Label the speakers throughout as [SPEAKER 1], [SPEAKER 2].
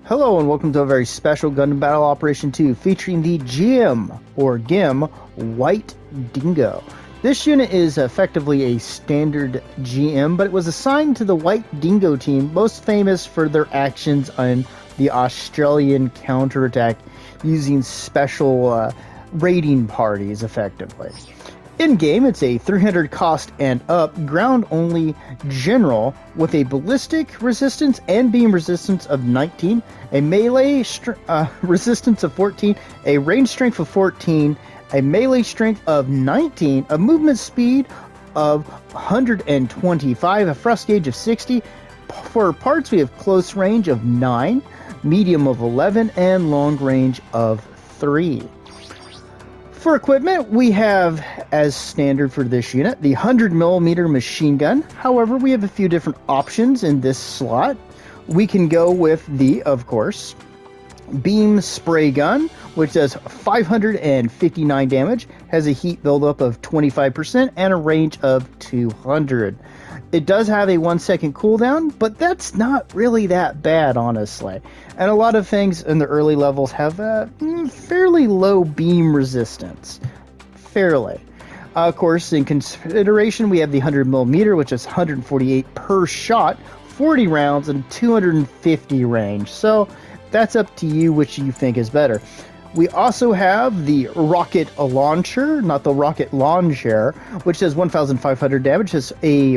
[SPEAKER 1] Hello and welcome to a very special Gundam Battle Operation 2 featuring the GIM White Dingo. This unit is effectively a standard GM, but it was assigned to the White Dingo team, most famous for their actions on the Australian counterattack using special raiding parties effectively. In-game, it's a 300 cost and up, ground-only general with a ballistic resistance and beam resistance of 19, a melee resistance of 14, a range strength of 14, a melee strength of 19, a movement speed of 125, a thrust gauge of 60. For parts, we have close range of 9, medium of 11, and long range of 3. For equipment, we have, as standard for this unit, the 100mm machine gun. However, we have a few different options in this slot. We can go with the, of course, beam spray gun, which does 559 damage, has a heat buildup of 25%, and a range of 200. It does have a 1-second cooldown, but that's not really that bad, honestly. And a lot of things in the early levels have a fairly low beam resistance. Fairly. Of course, in consideration, we have the 100mm, which is 148 per shot, 40 rounds, and 250 range. So that's up to you which you think is better. We also have the rocket launcher, not the rocket launcher, which does 1,500 damage, has a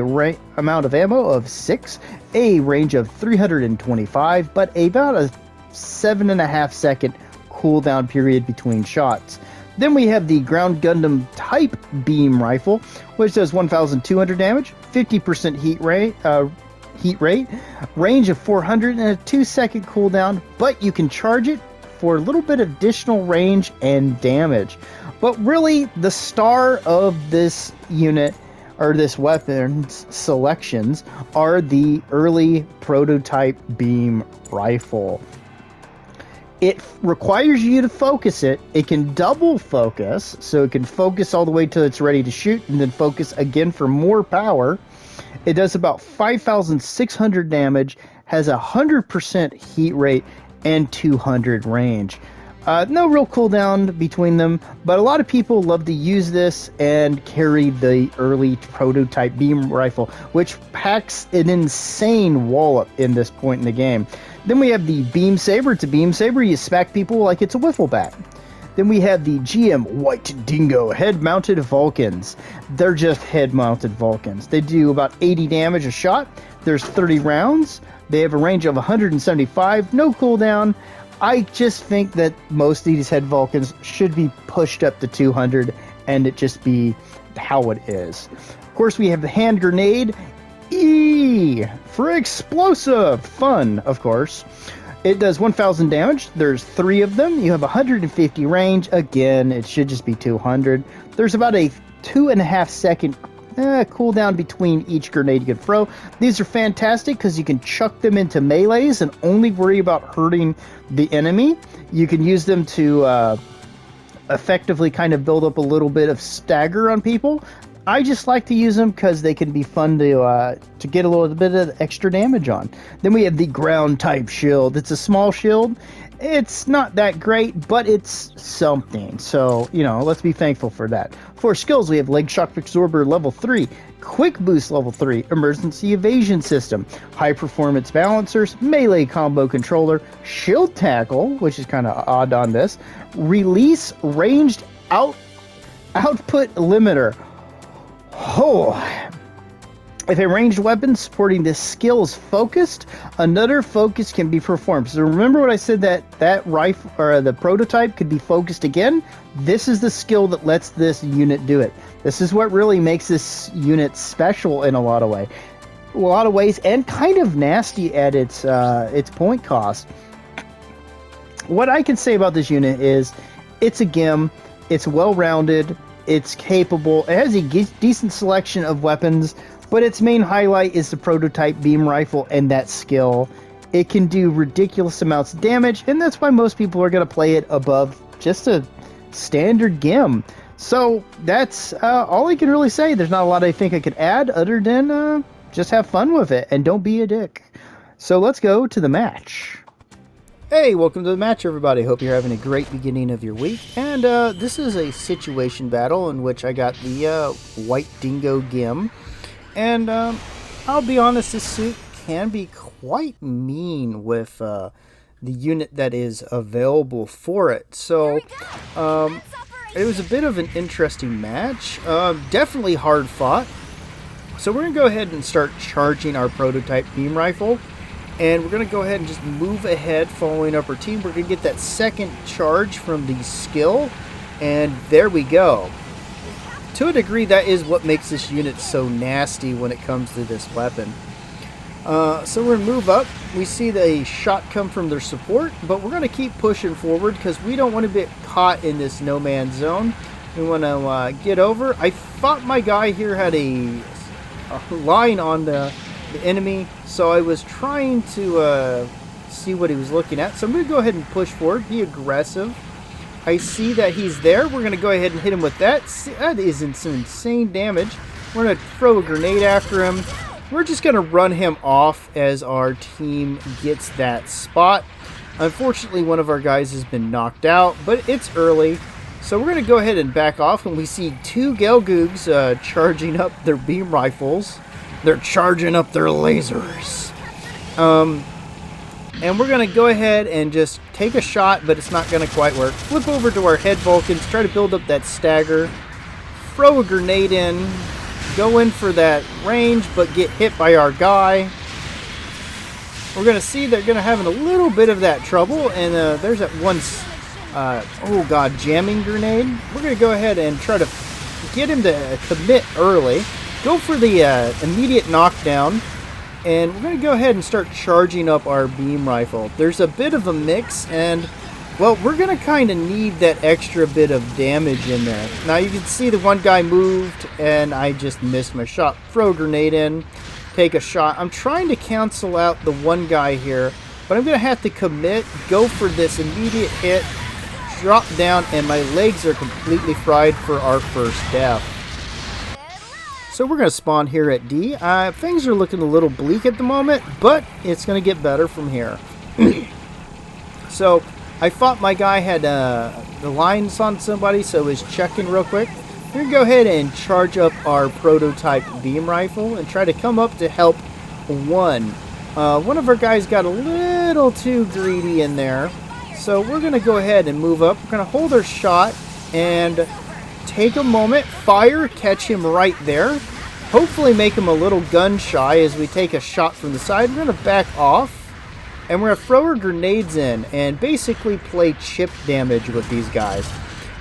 [SPEAKER 1] amount of ammo of 6, a range of 325, but about a 7.5 second cooldown period between shots. Then we have the ground Gundam type beam rifle, which does 1,200 damage, 50% heat rate, range of 400, and a 2-second cooldown, but you can charge it for a little bit of additional range and damage. But really, the star of this unit, or this weapon's selections, are the early prototype beam rifle. It requires you to focus it. It can double focus, so it can focus all the way till it's ready to shoot, and then focus again for more power. It does about 5,600 damage, has a 100% heat rate, and 200 range. No real cooldown between them, but a lot of people love to use this and carry the early prototype beam rifle, which packs an insane wallop in this point in the game. Then we have the beam saber. It's a beam saber. You smack people like it's a wiffle bat. Then we have the GM White Dingo head-mounted Vulcans. They're just head-mounted Vulcans. They do about 80 damage a shot. There's 30 rounds. They have a range of 175, no cooldown. I just think that most of these head Vulcans should be pushed up to 200 and it just be how it is. Of course, we have the hand grenade. E for explosive. Fun, of course. It does 1,000 damage. There's 3 of them. You have 150 range. Again, it should just be 200. There's about a 2.5 second cooldown between each grenade you can throw. These are fantastic because you can chuck them into melees and only worry about hurting the enemy. You can use them to effectively kind of build up a little bit of stagger on people. I just like to use them because they can be fun to get a little bit of extra damage on. Then we have the ground type shield. It's a small shield. It's not that great, but it's something. So, let's be thankful for that. For skills, we have Leg Shock Absorber level 3, Quick Boost level 3, Emergency Evasion System, High Performance Balancers, Melee Combo Controller, Shield Tackle, which is kind of odd on this, Release Ranged Output Limiter. Oh, if a ranged weapon supporting this skill is focused, another focus can be performed. So remember what I said, that rifle or the prototype could be focused again? This is the skill that lets this unit do it. This is what really makes this unit special in a lot of ways, and kind of nasty at its point cost. What I can say about this unit is it's a GIM, it's well-rounded, it's capable, it has a decent selection of weapons, but its main highlight is the prototype beam rifle and that skill. It can do ridiculous amounts of damage, and that's why most people are going to play it above just a standard GIM. So that's all I can really say. There's not a lot I think I could add other than just have fun with it and don't be a dick. So let's go to the match. Hey, welcome to the match, everybody. Hope you're having a great beginning of your week. And this is a situation battle in which I got the White Dingo Gim. And I'll be honest, this suit can be quite mean with the unit that is available for it. So it was a bit of an interesting match. Definitely hard fought. So we're going to go ahead and start charging our prototype beam rifle. And we're going to go ahead and just move ahead following up our team. We're going to get that second charge from the skill. And there we go. To a degree, that is what makes this unit so nasty when it comes to this weapon. So we're going to move up. We see the shot come from their support. But we're going to keep pushing forward because we don't want to get caught in this no man's zone. We want to get over. I thought my guy here had a line on the enemy, so I was trying to see what he was looking at. So I'm going to go ahead and push forward, be aggressive. I see that he's there. We're going to go ahead and hit him with that. See, that is some insane damage. We're going to throw a grenade after him. We're just going to run him off as our team gets that spot. Unfortunately, one of our guys has been knocked out, but it's early. So we're going to go ahead and back off, and we see two Gelgoogs charging up their beam rifles. They're charging up their lasers. And we're going to go ahead and just take a shot, but it's not going to quite work. Flip over to our head Vulcans, try to build up that stagger. Throw a grenade in. Go in for that range, but get hit by our guy. We're going to see they're going to have a little bit of that trouble. And there's that one, oh god, jamming grenade. We're going to go ahead and try to get him to commit early. Go for the immediate knockdown, and we're going to go ahead and start charging up our beam rifle. There's a bit of a mix, and, well, we're going to kind of need that extra bit of damage in there. Now, you can see the one guy moved, and I just missed my shot. Throw a grenade in, take a shot. I'm trying to cancel out the one guy here, but I'm going to have to commit, go for this immediate hit, drop down, and my legs are completely fried for our first death. So we're going to spawn here at D. Things are looking a little bleak at the moment, but it's going to get better from here. So I thought my guy had the lines on somebody, so I was checking real quick. We're going to go ahead and charge up our prototype beam rifle and try to come up to help one. One of our guys got a little too greedy in there. So we're going to go ahead and move up. We're going to hold our shot and take a moment, fire, catch him right there. Hopefully make him a little gun shy as we take a shot from the side. We're going to back off, and we're going to throw our grenades in and basically play chip damage with these guys.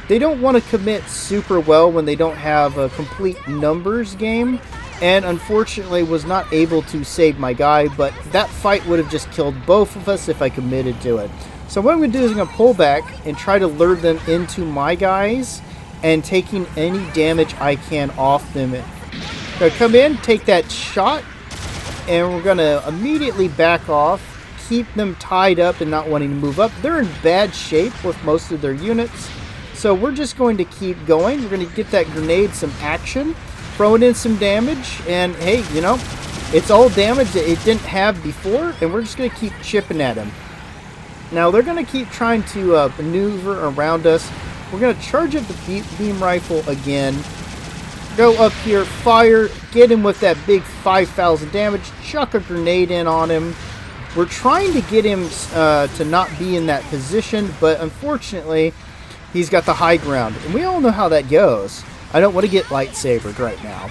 [SPEAKER 1] They don't want to commit super well when they don't have a complete numbers game, and unfortunately was not able to save my guy, but that fight would have just killed both of us if I committed to it. So what I'm going to do is I'm going to pull back and try to lure them into my guys and taking any damage I can off them. Gonna come in, take that shot, and we're gonna immediately back off, keep them tied up and not wanting to move up. They're in bad shape with most of their units, so we're just going to keep going. We're gonna get that grenade some action, throw it in some damage, and hey, you know, it's all damage that it didn't have before, and we're just gonna keep chipping at them. Now they're gonna keep trying to maneuver around us. We're going to charge up the beam rifle again. Go up here, fire, get him with that big 5,000 damage, chuck a grenade in on him. We're trying to get him to not be in that position, but unfortunately, he's got the high ground. And we all know how that goes. I don't want to get lightsabered right now.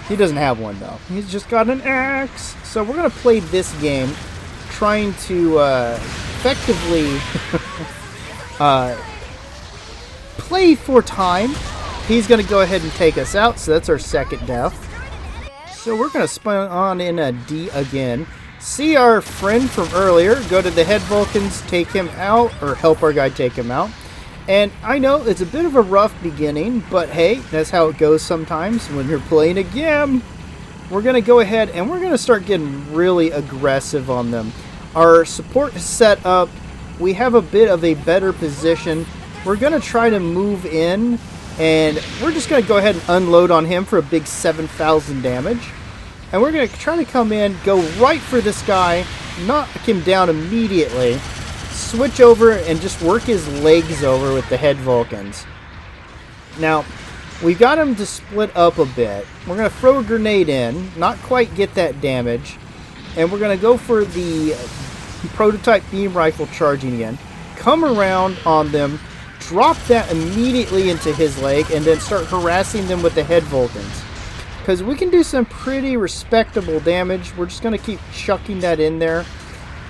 [SPEAKER 1] He doesn't have one, though. He's just got an axe. So we're going to play this game, trying to effectively play for time. He's going to go ahead and take us out, so that's our second death. So we're going to spawn on in a D again. See our friend from earlier, go to the head Vulcans, take him out, or help our guy take him out. And I know it's a bit of a rough beginning, but hey, that's how it goes sometimes when you're playing a game. We're going to go ahead and we're going to start getting really aggressive on them. Our support is set up. We have a bit of a better position. We're going to try to move in, and we're just going to go ahead and unload on him for a big 7,000 damage. And we're going to try to come in, go right for this guy, knock him down immediately. switch over and just work his legs over with the head Vulcans. Now, we got him to split up a bit. We're going to throw a grenade in, not quite get that damage, and we're going to go for the prototype beam rifle charging again. Come around on them, drop that immediately into his leg, and then start harassing them with the head Vulcans. Because we can do some pretty respectable damage. We're just going to keep chucking that in there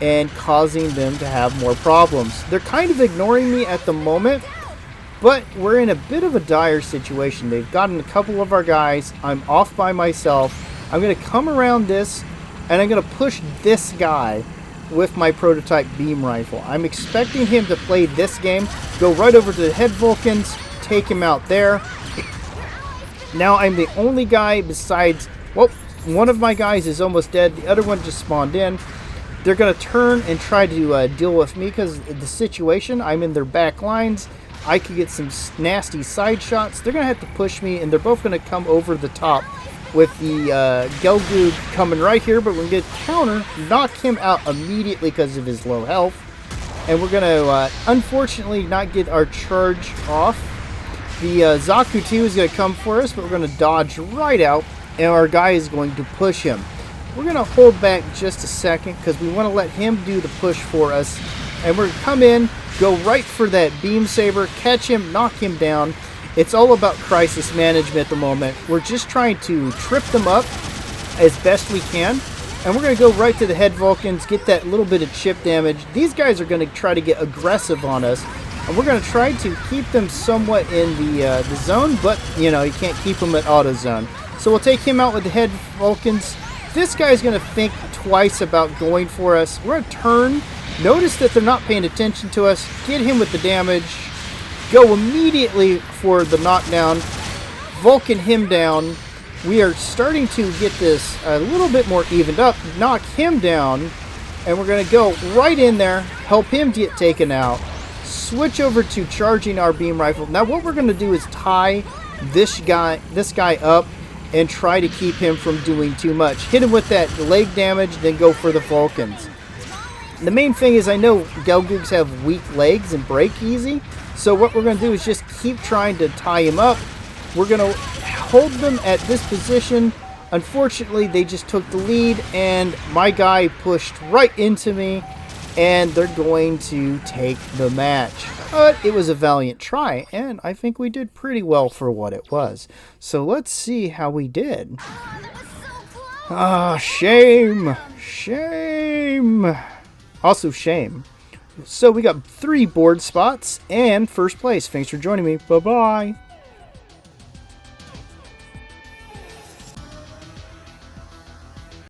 [SPEAKER 1] and causing them to have more problems. They're kind of ignoring me at the moment, but we're in a bit of a dire situation. They've gotten a couple of our guys. I'm off by myself. I'm going to come around this, and I'm going to push this guy with my prototype beam rifle. I'm expecting him to play this game, go right over to the head Vulcans, take him out there. Now I'm the only guy besides, well, one of my guys is almost dead. The other one just spawned in. They're going to turn and try to deal with me because of the situation. I'm in their back lines. I could get some nasty side shots. They're going to have to push me, and they're both going to come over the top with the Gelgoog coming right here. But we're going to get a counter, knock him out immediately because of his low health. And we're going to, unfortunately, not get our charge off. The Zaku 2 is going to come for us, but we're going to dodge right out, and our guy is going to push him. We're going to hold back just a second because we want to let him do the push for us. And we're going to come in, go right for that beam saber, catch him, knock him down. It's all about crisis management at the moment. We're just trying to trip them up as best we can. And we're going to go right to the head Vulcans, get that little bit of chip damage. These guys are going to try to get aggressive on us. And we're going to try to keep them somewhat in the zone, but, you know, you can't keep them at auto zone. So we'll take him out with the head Vulcans. This guy's going to think twice about going for us. We're going to turn. Notice that they're not paying attention to us. Get him with the damage. Go immediately for the knockdown. Vulcan him down. We are starting to get this a little bit more evened up. Knock him down. And we're going to go right in there. Help him get taken out. Switch over to charging our beam rifle. Now what we're going to do is tie this guy up and try to keep him from doing too much. Hit him with that leg damage, then go for the Vulcans. The main thing is I know Gelgoogs have weak legs and break easy, so what we're going to do is just keep trying to tie him up. We're going to hold them at this position. Unfortunately, they just took the lead, and my guy pushed right into me, and they're going to take the match. But it was a valiant try, and I think we did pretty well for what it was. So let's see how we did. Ah, shame. Shame. Also shame. So we got 3 board spots and first place. Thanks for joining me. Bye-bye.